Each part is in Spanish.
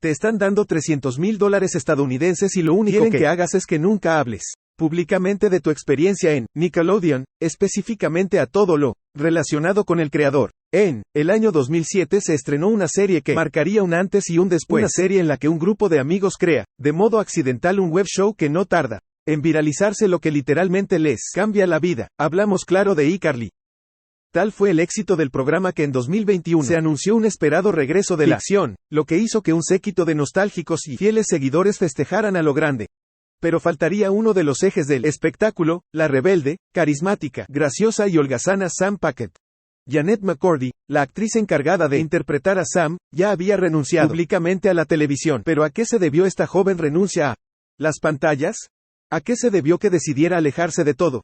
Te están dando $300,000 estadounidenses y lo único que hagas es que nunca hables públicamente de tu experiencia en Nickelodeon, específicamente a todo lo relacionado con el creador. En el año 2007 se estrenó una serie que marcaría un antes y un después. Una serie en la que un grupo de amigos crea, de modo accidental, un web show que no tarda en viralizarse, lo que literalmente les cambia la vida. Hablamos, claro, de iCarly. Tal fue el éxito del programa que en 2021 se anunció un esperado regreso de la ficción, lo que hizo que un séquito de nostálgicos y fieles seguidores festejaran a lo grande. Pero faltaría uno de los ejes del espectáculo: la rebelde, carismática, graciosa y holgazana Sam Paquette. Janet McCurdy, la actriz encargada de interpretar a Sam, ya había renunciado públicamente a la televisión. ¿Pero a qué se debió esta joven renuncia a las pantallas? ¿A qué se debió que decidiera alejarse de todo?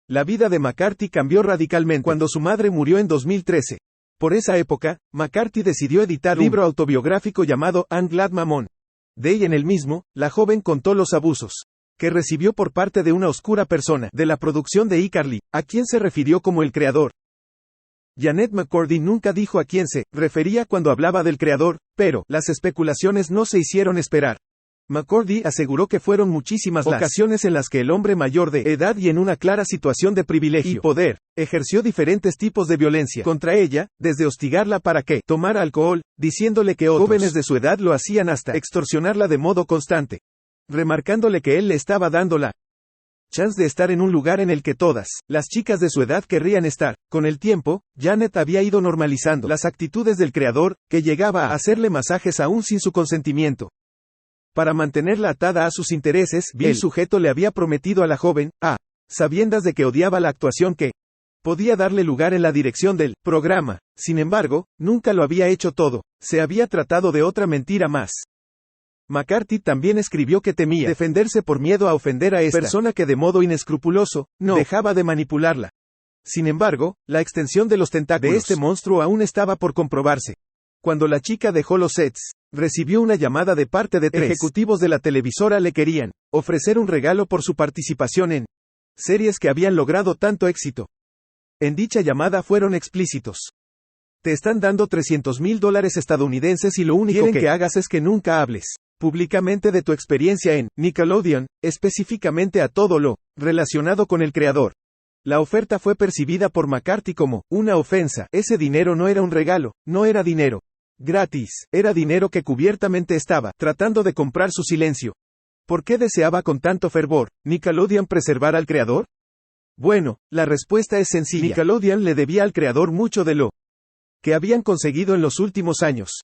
La vida de McCarthy cambió radicalmente cuando su madre murió en 2013. Por esa época, McCarthy decidió editar un libro autobiográfico llamado I'm Glad Mammon. De ella, en el mismo, la joven contó los abusos que recibió por parte de una oscura persona de la producción de iCarly, a quien se refirió como el creador. Janet McCurdy nunca dijo a quién se refería cuando hablaba del creador, pero las especulaciones no se hicieron esperar. McCurdy aseguró que fueron muchísimas las ocasiones en las que el hombre mayor de edad y en una clara situación de privilegio y poder, ejerció diferentes tipos de violencia contra ella, desde hostigarla para que tomara alcohol, diciéndole que otros jóvenes de su edad lo hacían, hasta extorsionarla de modo constante, remarcándole que él le estaba dando la chance de estar en un lugar en el que todas las chicas de su edad querrían estar. Con el tiempo, Janet había ido normalizando las actitudes del creador, que llegaba a hacerle masajes aún sin su consentimiento. Para mantenerla atada a sus intereses, el sujeto le había prometido a la joven, a sabiendas de que odiaba la actuación, que podía darle lugar en la dirección del programa. Sin embargo, nunca lo había hecho todo. Se había tratado de otra mentira más. McCarthy también escribió que temía defenderse por miedo a ofender a esta persona que de modo inescrupuloso no dejaba de manipularla. Sin embargo, la extensión de los tentáculos de este monstruo aún estaba por comprobarse. Cuando la chica dejó los sets, recibió una llamada de parte de 3 ejecutivos de la televisora. Le querían ofrecer un regalo por su participación en series que habían logrado tanto éxito. En dicha llamada fueron explícitos. Te están dando $300,000 estadounidenses y lo único que hagas es que nunca hables públicamente de tu experiencia en Nickelodeon, específicamente a todo lo relacionado con el creador. La oferta fue percibida por McCarthy como una ofensa. Ese dinero no era un regalo, no era dinero gratis, era dinero que cubiertamente estaba tratando de comprar su silencio. ¿Por qué deseaba con tanto fervor Nickelodeon preservar al creador? Bueno, la respuesta es sencilla. Nickelodeon le debía al creador mucho de lo que habían conseguido en los últimos años.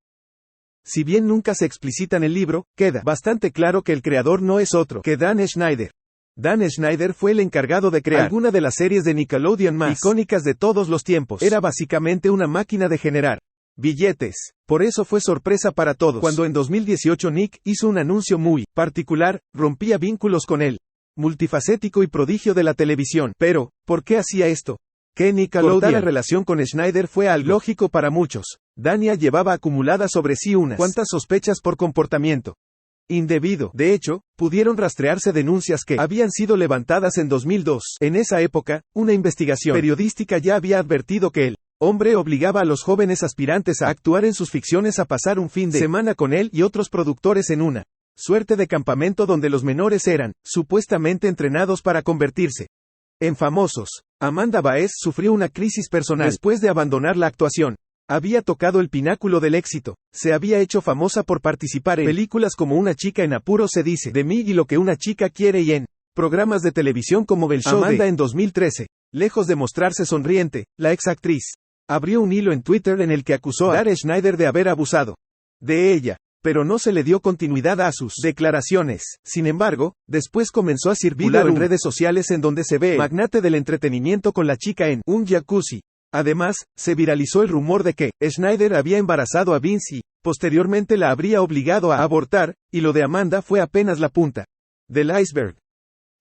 Si bien nunca se explicita en el libro, queda bastante claro que el creador no es otro que Dan Schneider. Dan Schneider fue el encargado de crear alguna de las series de Nickelodeon más icónicas de todos los tiempos. Era básicamente una máquina de generar billetes. Por eso fue sorpresa para todos cuando en 2018 Nick hizo un anuncio muy particular: rompía vínculos con él, multifacético y prodigio de la televisión. Pero, ¿por qué hacía esto? Que Nickelodeon cortar la relación con Schneider fue algo lógico para muchos. Dania llevaba acumuladas sobre sí unas cuantas sospechas por comportamiento indebido. De hecho, pudieron rastrearse denuncias que habían sido levantadas en 2002. En esa época, una investigación periodística ya había advertido que el hombre obligaba a los jóvenes aspirantes a actuar en sus ficciones a pasar un fin de semana con él y otros productores en una suerte de campamento donde los menores eran, supuestamente, entrenados para convertirse en famosos. Amanda Baez sufrió una crisis personal después de abandonar la actuación. Había tocado el pináculo del éxito. Se había hecho famosa por participar en películas como Una chica en apuros se dice de mí y Lo que una chica quiere, y en programas de televisión como El Show Amanda de en 2013. Lejos de mostrarse sonriente, la ex actriz abrió un hilo en Twitter en el que acusó a Dan Schneider de haber abusado de ella, pero no se le dio continuidad a sus declaraciones. Sin embargo, después comenzó a circular en redes sociales en donde se ve el magnate del entretenimiento con la chica en un jacuzzi. Además, se viralizó el rumor de que Schneider había embarazado a Vince y, posteriormente, la habría obligado a abortar, y lo de Amanda fue apenas la punta del iceberg.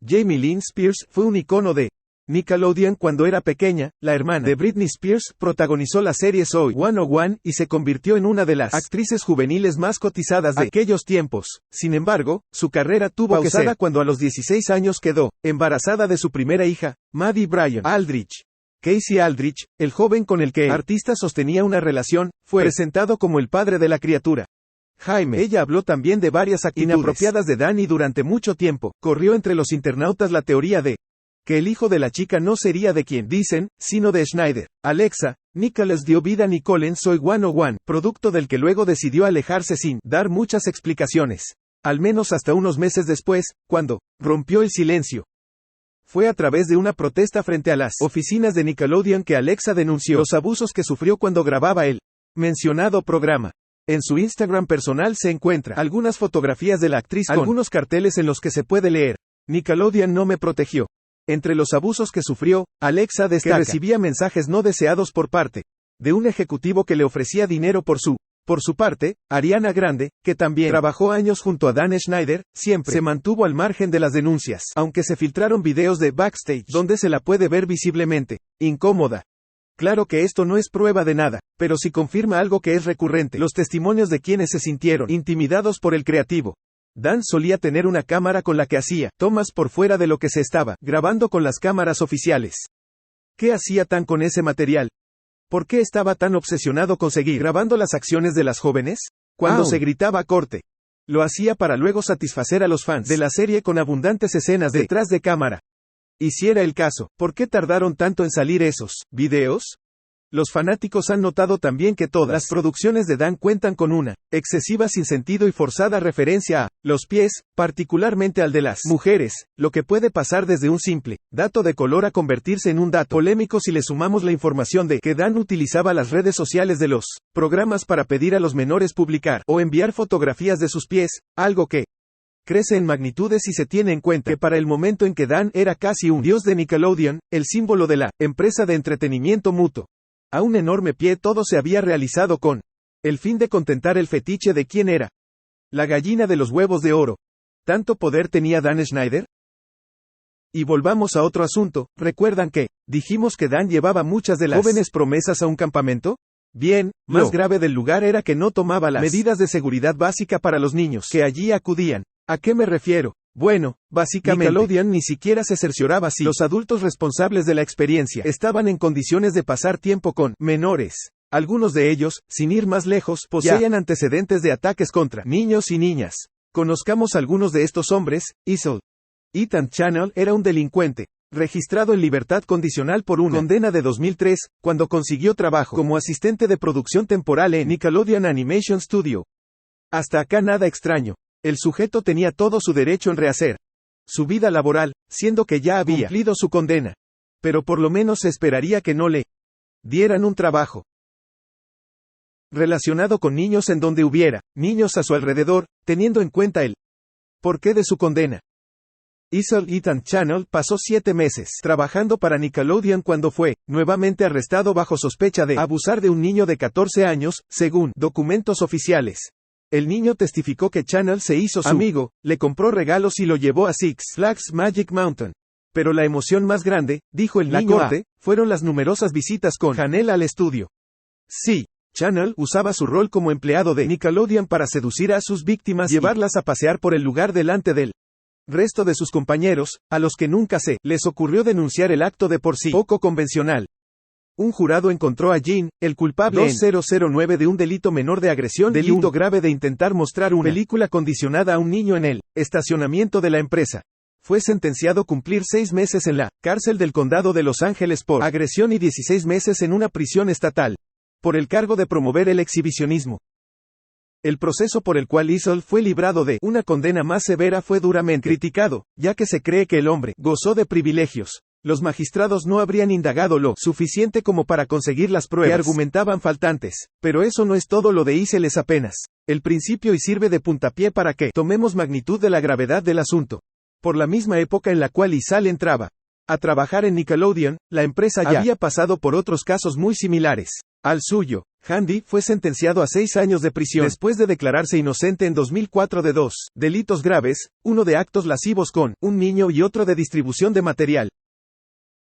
Jamie Lynn Spears fue un icono de Nickelodeon cuando era pequeña. La hermana de Britney Spears protagonizó la serie Zoey 101 y se convirtió en una de las actrices juveniles más cotizadas de aquellos tiempos. Sin embargo, su carrera tuvo pausada cuando a los 16 años quedó embarazada de su primera hija, Maddie Bryan Aldridge. Casey Aldridge, el joven con el que el artista sostenía una relación, fue presentado como el padre de la criatura. Jaime. Ella habló también de varias actitudes inapropiadas de Dan y durante mucho tiempo, corrió entre los internautas la teoría de que el hijo de la chica no sería de quien dicen, sino de Schneider. Alexa, Nicholas dio vida a Nicole en Soy 101, producto del que luego decidió alejarse sin dar muchas explicaciones. Al menos hasta unos meses después, cuando rompió el silencio. Fue a través de una protesta frente a las oficinas de Nickelodeon que Alexa denunció los abusos que sufrió cuando grababa el mencionado programa. En su Instagram personal se encuentra algunas fotografías de la actriz con algunos carteles en los que se puede leer: Nickelodeon no me protegió. Entre los abusos que sufrió, Alexa destaca que recibía mensajes no deseados por parte de un ejecutivo que le ofrecía dinero por su parte, Ariana Grande, que también trabajó años junto a Dan Schneider, siempre se mantuvo al margen de las denuncias, aunque se filtraron videos de backstage donde se la puede ver visiblemente incómoda. Claro que esto no es prueba de nada, pero sí confirma algo que es recurrente: los testimonios de quienes se sintieron intimidados por el creativo. Dan solía tener una cámara con la que hacía tomas por fuera de lo que se estaba grabando con las cámaras oficiales. ¿Qué hacía tan con ese material? ¿Por qué estaba tan obsesionado con seguir grabando las acciones de las jóvenes? Cuando se gritaba corte, lo hacía para luego satisfacer a los fans de la serie con abundantes escenas detrás de cámara. Y si era el caso, ¿por qué tardaron tanto en salir esos videos? Los fanáticos han notado también que todas las producciones de Dan cuentan con una excesiva sinsentido y forzada referencia a los pies, particularmente al de las mujeres, lo que puede pasar desde un simple dato de color a convertirse en un dato polémico si le sumamos la información de que Dan utilizaba las redes sociales de los programas para pedir a los menores publicar o enviar fotografías de sus pies, algo que crece en magnitudes si se tiene en cuenta que para el momento en que Dan era casi un dios de Nickelodeon, el símbolo de la empresa de entretenimiento mutuo. A un enorme pie todo se había realizado con el fin de contentar el fetiche de quién era la gallina de los huevos de oro. ¿Tanto poder tenía Dan Schneider? Y volvamos a otro asunto, ¿recuerdan que dijimos que Dan llevaba muchas de las jóvenes promesas a un campamento? Bien, más grave del lugar era que no tomaba las medidas de seguridad básica para los niños que allí acudían. ¿A qué me refiero? Bueno, básicamente, Nickelodeon ni siquiera se cercioraba si los adultos responsables de la experiencia estaban en condiciones de pasar tiempo con menores. Algunos de ellos, sin ir más lejos, poseían antecedentes de ataques contra niños y niñas. Conozcamos algunos de estos hombres. Ethan Channel era un delincuente, registrado en libertad condicional por una condena de 2003, cuando consiguió trabajo como asistente de producción temporal en Nickelodeon Animation Studio. Hasta acá nada extraño. El sujeto tenía todo su derecho en rehacer su vida laboral, siendo que ya había cumplido su condena. Pero por lo menos se esperaría que no le dieran un trabajo relacionado con niños en donde hubiera niños a su alrededor, teniendo en cuenta el porqué de su condena. Ethan Channel pasó 7 meses trabajando para Nickelodeon cuando fue nuevamente arrestado bajo sospecha de abusar de un niño de 14 años, según documentos oficiales. El niño testificó que Channel se hizo su amigo, le compró regalos y lo llevó a Six Flags Magic Mountain. Pero la emoción más grande, dijo el niño fueron las numerosas visitas con Janelle al estudio. Sí, Channel usaba su rol como empleado de Nickelodeon para seducir a sus víctimas y llevarlas a pasear por el lugar delante del resto de sus compañeros, a los que nunca se les ocurrió denunciar el acto de por sí poco convencional. Un jurado encontró a Jean, el culpable 2009 de un delito menor de agresión y delito grave de intentar mostrar una película condicionada a un niño en el estacionamiento de la empresa. Fue sentenciado a cumplir 6 meses en la cárcel del condado de Los Ángeles por agresión y 16 meses en una prisión estatal por el cargo de promover el exhibicionismo. El proceso por el cual Issel fue librado de una condena más severa fue duramente criticado, ya que se cree que el hombre gozó de privilegios. Los magistrados no habrían indagado lo suficiente como para conseguir las pruebas que argumentaban faltantes, pero eso no es todo. Lo de Issel es apenas el principio y sirve de puntapié para que tomemos magnitud de la gravedad del asunto. Por la misma época en la cual Issel entraba a trabajar en Nickelodeon, la empresa ya había pasado por otros casos muy similares al suyo. Handy fue sentenciado a 6 años de prisión después de declararse inocente en 2004 de 2 delitos graves, uno de actos lascivos con un niño y otro de distribución de material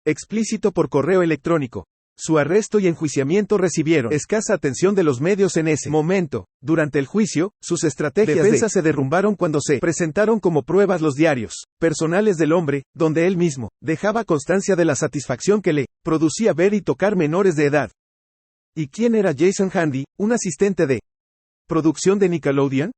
explícito por correo electrónico. Su arresto y enjuiciamiento recibieron escasa atención de los medios en ese momento. Durante el juicio, sus estrategias de defensa se derrumbaron cuando se presentaron como pruebas los diarios personales del hombre, donde él mismo dejaba constancia de la satisfacción que le producía ver y tocar menores de edad. ¿Y quién era Jason Handy? Un asistente de ¿Producción de Nickelodeon?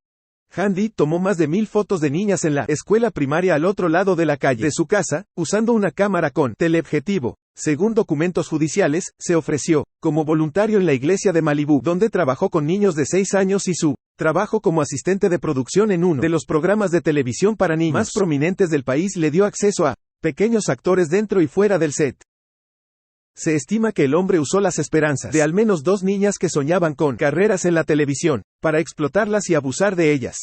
Handy tomó más de 1000 fotos de niñas en la escuela primaria al otro lado de la calle de su casa, usando una cámara con teleobjetivo. Según documentos judiciales, se ofreció como voluntario en la iglesia de Malibú, donde trabajó con niños de 6 años y su trabajo como asistente de producción en uno de los programas de televisión para niños más prominentes del país le dio acceso a pequeños actores dentro y fuera del set. Se estima que el hombre usó las esperanzas de al menos 2 niñas que soñaban con carreras en la televisión, para explotarlas y abusar de ellas.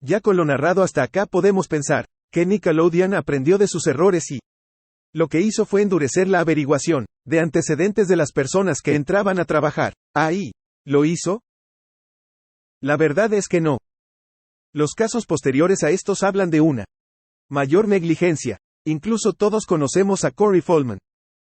Ya con lo narrado hasta acá podemos pensar que Nickelodeon aprendió de sus errores y lo que hizo fue endurecer la averiguación de antecedentes de las personas que entraban a trabajar ahí. ¿Lo hizo? La verdad es que no. Los casos posteriores a estos hablan de una mayor negligencia. Incluso todos conocemos a Corey Feldman.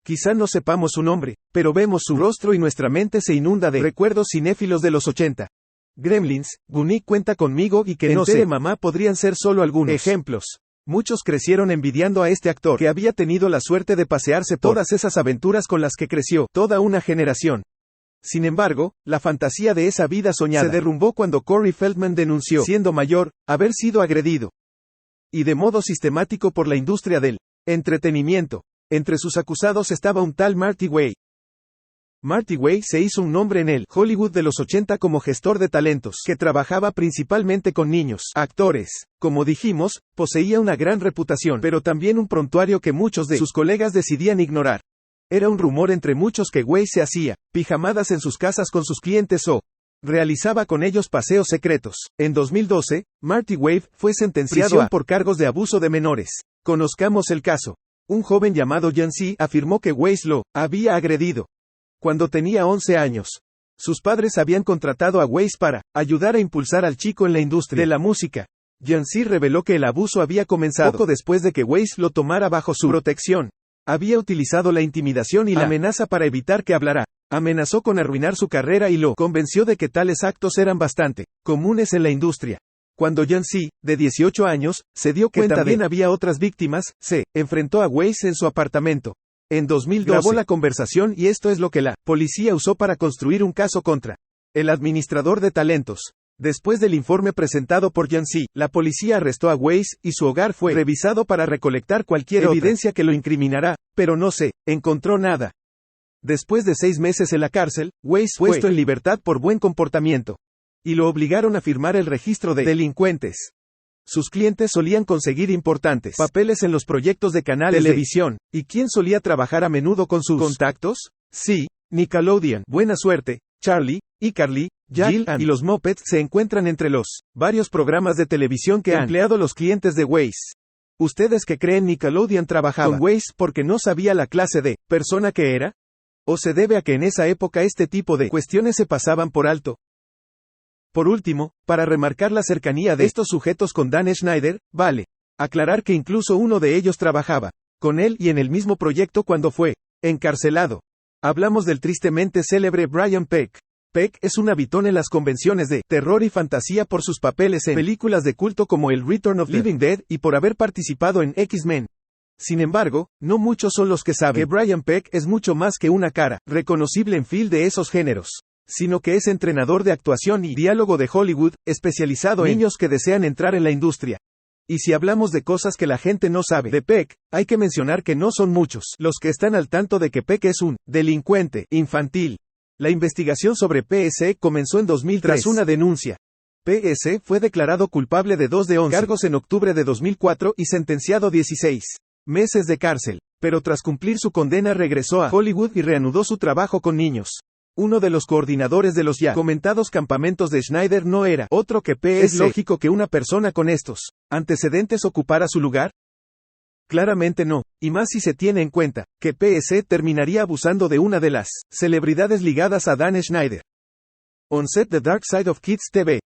Quizá no sepamos su nombre, pero vemos su rostro y nuestra mente se inunda de recuerdos cinéfilos de los 80. Gremlins, Gunny cuenta conmigo y que no sé, mamá podrían ser solo algunos ejemplos. Muchos crecieron envidiando a este actor que había tenido la suerte de pasearse por todas esas aventuras con las que creció toda una generación. Sin embargo, la fantasía de esa vida soñada se derrumbó cuando Corey Feldman denunció, siendo mayor, haber sido agredido. Y de modo sistemático por la industria del entretenimiento. Entre sus acusados estaba un tal Marty Way. Marty Way se hizo un nombre en el Hollywood de los 80 como gestor de talentos, que trabajaba principalmente con niños actores. Como dijimos, poseía una gran reputación, pero también un prontuario que muchos de sus colegas decidían ignorar. Era un rumor entre muchos que Way se hacía pijamadas en sus casas con sus clientes o realizaba con ellos paseos secretos. En 2012, Marty Way fue sentenciado por cargos de abuso de menores. Conozcamos el caso. Un joven llamado Jancy afirmó que Weiss lo había agredido cuando tenía 11 años. Sus padres habían contratado a Weiss para ayudar a impulsar al chico en la industria de la música. Jancy reveló que el abuso había comenzado poco después de que Weiss lo tomara bajo su protección. Había utilizado la intimidación y la amenaza para evitar que hablara. Amenazó con arruinar su carrera y lo convenció de que tales actos eran bastante comunes en la industria. Cuando Jancy, de 18 años, se dio cuenta que también había otras víctimas, se enfrentó a Weiss en su apartamento. En 2012 grabó la conversación y esto es lo que la policía usó para construir un caso contra el administrador de talentos. Después del informe presentado por Jancy, la policía arrestó a Weiss y su hogar fue revisado para recolectar cualquier evidencia que lo incriminara, pero no se encontró nada. Después de 6 meses en la cárcel, Weiss fue puesto en libertad por buen comportamiento. Y lo obligaron a firmar el registro de delincuentes. Sus clientes solían conseguir importantes papeles en los proyectos de canales de televisión. ¿Y quién solía trabajar a menudo con sus contactos? Sí, Nickelodeon. Buena suerte, Charlie, iCarly, Jill y los Muppets se encuentran entre los varios programas de televisión que han empleado los clientes de Weiss. ¿Ustedes que creen Nickelodeon trabajaba con Weiss porque no sabía la clase de persona que era? ¿O se debe a que en esa época este tipo de cuestiones se pasaban por alto? Por último, para remarcar la cercanía de estos sujetos con Dan Schneider, vale aclarar que incluso uno de ellos trabajaba con él y en el mismo proyecto cuando fue encarcelado. Hablamos del tristemente célebre Brian Peck. Peck es un habitón en las convenciones de terror y fantasía por sus papeles en películas de culto como el Return of the Living Dead y por haber participado en X-Men. Sin embargo, no muchos son los que saben que Brian Peck es mucho más que una cara reconocible en film de esos géneros, sino que es entrenador de actuación y diálogo de Hollywood, especializado en niños que desean entrar en la industria. Y si hablamos de cosas que la gente no sabe de Peck, hay que mencionar que no son muchos los que están al tanto de que Peck es un delincuente infantil. La investigación sobre PS comenzó en 2003 tras una denuncia. PS fue declarado culpable de 2 de 11 cargos en octubre de 2004 y sentenciado a 16 meses de cárcel. Pero tras cumplir su condena regresó a Hollywood y reanudó su trabajo con niños. Uno de los coordinadores de los ya comentados campamentos de Schneider no era otro que PS. ¿Es lógico que una persona con estos antecedentes ocupara su lugar? Claramente no, y más si se tiene en cuenta que PS terminaría abusando de una de las celebridades ligadas a Dan Schneider. On set The Dark Side of Kids TV.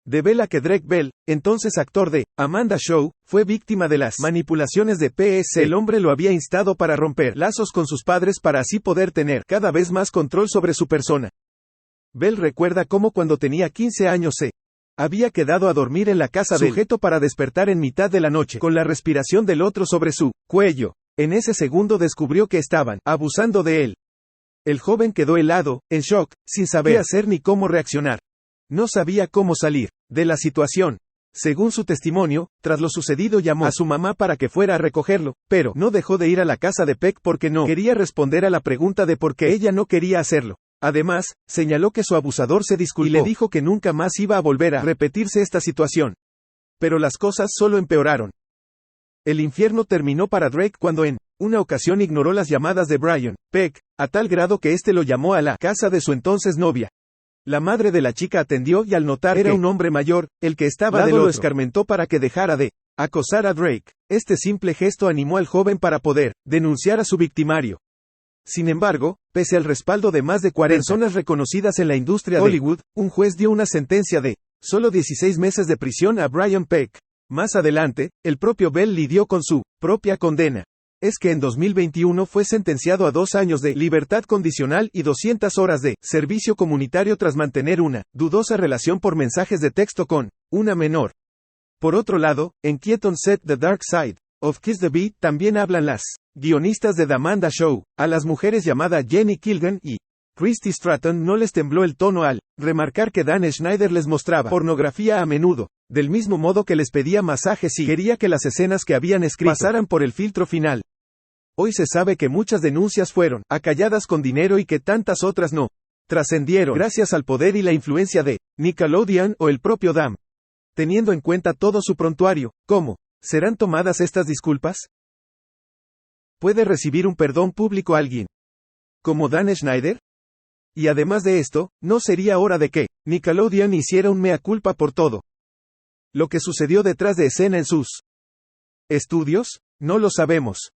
Devela que Drake Bell, entonces actor de Amanda Show, fue víctima de las manipulaciones de PS. El hombre lo había instado para romper lazos con sus padres para así poder tener cada vez más control sobre su persona. Bell recuerda cómo cuando tenía 15 años se había quedado a dormir en la casa del sujeto para despertar en mitad de la noche con la respiración del otro sobre su cuello. En ese segundo descubrió que estaban abusando de él. El joven quedó helado, en shock, sin saber qué hacer ni cómo reaccionar. No sabía cómo salir de la situación. Según su testimonio, tras lo sucedido llamó a su mamá para que fuera a recogerlo, pero no dejó de ir a la casa de Peck porque no quería responder a la pregunta de por qué ella no quería hacerlo. Además, señaló que su abusador se disculpó y le dijo que nunca más iba a volver a repetirse esta situación. Pero las cosas solo empeoraron. El infierno terminó para Drake cuando en una ocasión ignoró las llamadas de Brian Peck, a tal grado que éste lo llamó a la casa de su entonces novia. La madre de la chica atendió y al notar que era un hombre mayor, el que estaba al lado lo escarmentó para que dejara de acosar a Drake. Este simple gesto animó al joven para poder denunciar a su victimario. Sin embargo, pese al respaldo de más de 40 personas reconocidas en la industria de Hollywood, un juez dio una sentencia de solo 16 meses de prisión a Brian Peck. Más adelante, el propio Bell lidió con su propia condena. Es que en 2021 fue sentenciado a 2 años de libertad condicional y 200 horas de servicio comunitario tras mantener una dudosa relación por mensajes de texto con una menor. Por otro lado, en Keaton Set The Dark Side of Kiss the Beat también hablan las guionistas de The Amanda Show. A las mujeres llamada Jenny Kilgan y Christy Stratton no les tembló el tono al remarcar que Dan Schneider les mostraba pornografía a menudo, del mismo modo que les pedía masajes y quería que las escenas que habían escrito pasaran por el filtro final. Hoy se sabe que muchas denuncias fueron acalladas con dinero y que tantas otras no trascendieron gracias al poder y la influencia de Nickelodeon o el propio Dan. Teniendo en cuenta todo su prontuario, ¿cómo serán tomadas estas disculpas? ¿Puede recibir un perdón público alguien como Dan Schneider? Y además de esto, ¿no sería hora de que Nickelodeon hiciera un mea culpa por todo lo que sucedió detrás de escena en sus estudios? No lo sabemos.